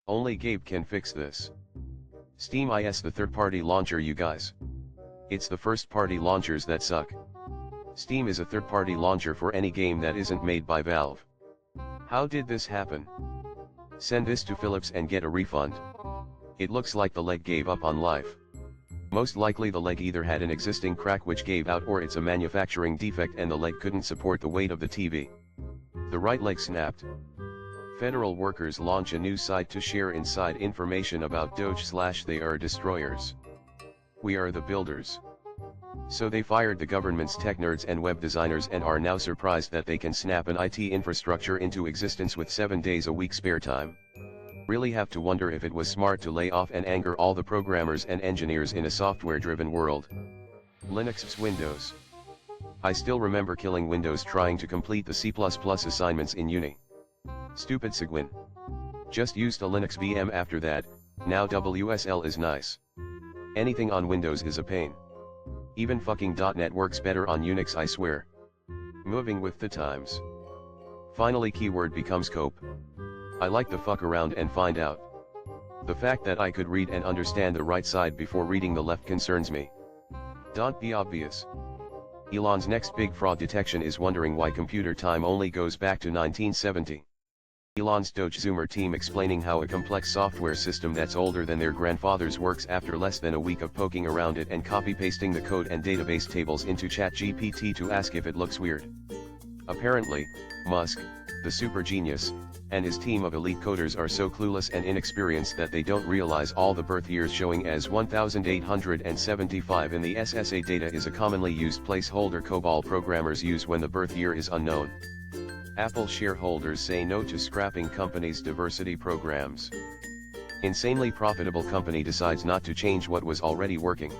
Only Gabe can fix this. Steam is the third-party launcher, you guys. It's the first-party launchers that suck. Steam is a third-party launcher for any game that isn't made by Valve. How did this happen? Send this to Philips and get a refund. It looks like the leg gave up on life. Most likely the leg either had an existing crack which gave out, or it's a manufacturing defect and the leg couldn't support the weight of the TV. The right leg snapped. Federal workers launch a new site to share inside information about Doge/they are destroyers. We are the builders. So they fired the government's tech nerds and web designers and are now surprised that they can snap an IT infrastructure into existence with 7 days a week spare time. Really have to wonder if it was smart to lay off and anger all the programmers and engineers in a software-driven world. Linux's Windows. I still remember killing Windows trying to complete the C++ assignments in uni. Stupid Sigwin. Just used a Linux VM after that. Now WSL is nice. Anything on Windows is a pain. Even fucking .NET works better on Unix, I swear. Moving with the times. Finally keyword becomes cope. I like to fuck around and find out. The fact that I could read and understand the right side before reading the left concerns me. Don't be obvious. Elon's next big fraud detection is wondering why computer time only goes back to 1970. Elon's Doge Zoomer team explaining how a complex software system that's older than their grandfathers works after less than a week of poking around it and copy-pasting the code and database tables into ChatGPT to ask if it looks weird. Apparently, Musk, the super genius, and his team of elite coders are so clueless and inexperienced that they don't realize all the birth years showing as 1875 in the SSA data is a commonly used placeholder COBOL programmers use when the birth year is unknown. Apple shareholders say no to scrapping company's diversity programs. Insanely profitable company decides not to change what was already working.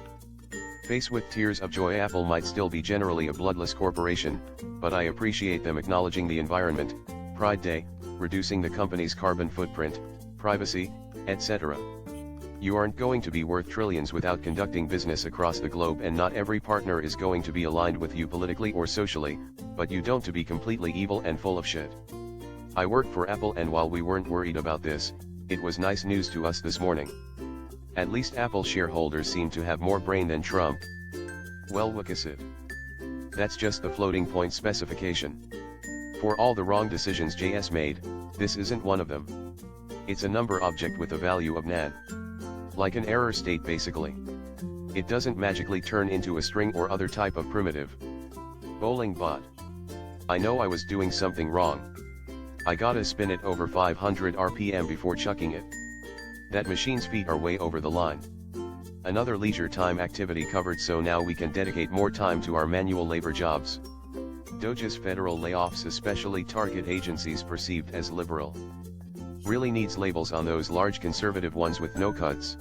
Faced with tears of joy, Apple might still be generally a bloodless corporation, but I appreciate them acknowledging the environment, Pride Day, reducing the company's carbon footprint, privacy, etc. You aren't going to be worth trillions without conducting business across the globe, and not every partner is going to be aligned with you politically or socially, but you don't to be completely evil and full of shit. I work for Apple, and while we weren't worried about this, it was nice news to us this morning. At least Apple shareholders seem to have more brain than Trump. Well, Wikisite. That's just the floating point specification. For all the wrong decisions JS made, this isn't one of them. It's a number object with a value of nan. Like an error state basically. It doesn't magically turn into a string or other type of primitive. Bowling bot. I know I was doing something wrong. I gotta spin it over 500 RPM before chucking it. That machine's feet are way over the line. Another leisure time activity covered, so now we can dedicate more time to our manual labor jobs. Doge's federal layoffs especially target agencies perceived as liberal. Really needs labels on those large conservative ones with no cuts.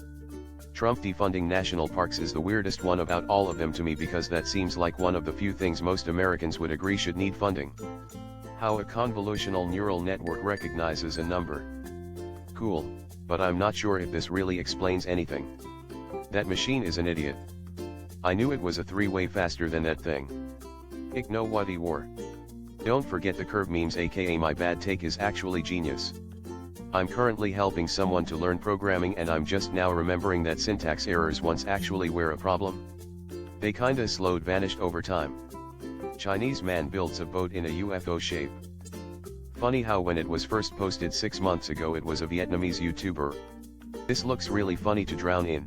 Trump defunding national parks is the weirdest one about all of them to me, because that seems like one of the few things most Americans would agree should need funding. How a convolutional neural network recognizes a number. Cool, but I'm not sure if this really explains anything. That machine is an idiot. I knew it was a three-way faster than that thing. Ick know what he wore. Don't forget the curve memes, aka my bad take is actually genius. I'm currently helping someone to learn programming, and I'm just now remembering that syntax errors once actually were a problem. They kinda slowed vanished over time. Chinese man builds a boat in a UFO shape. Funny how when it was first posted 6 months ago it was a Vietnamese YouTuber. This looks really funny to drown in.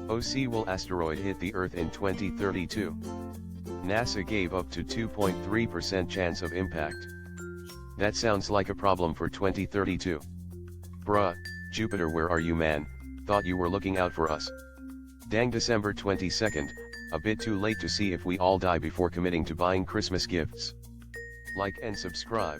OC, will asteroid hit the Earth in 2032? NASA gave up to 2.3% chance of impact. That sounds like a problem for 2032. Bruh, Jupiter, where are you, man? Thought you were looking out for us. Dang, December 22nd, a bit too late to see if we all die before committing to buying Christmas gifts. Like and subscribe.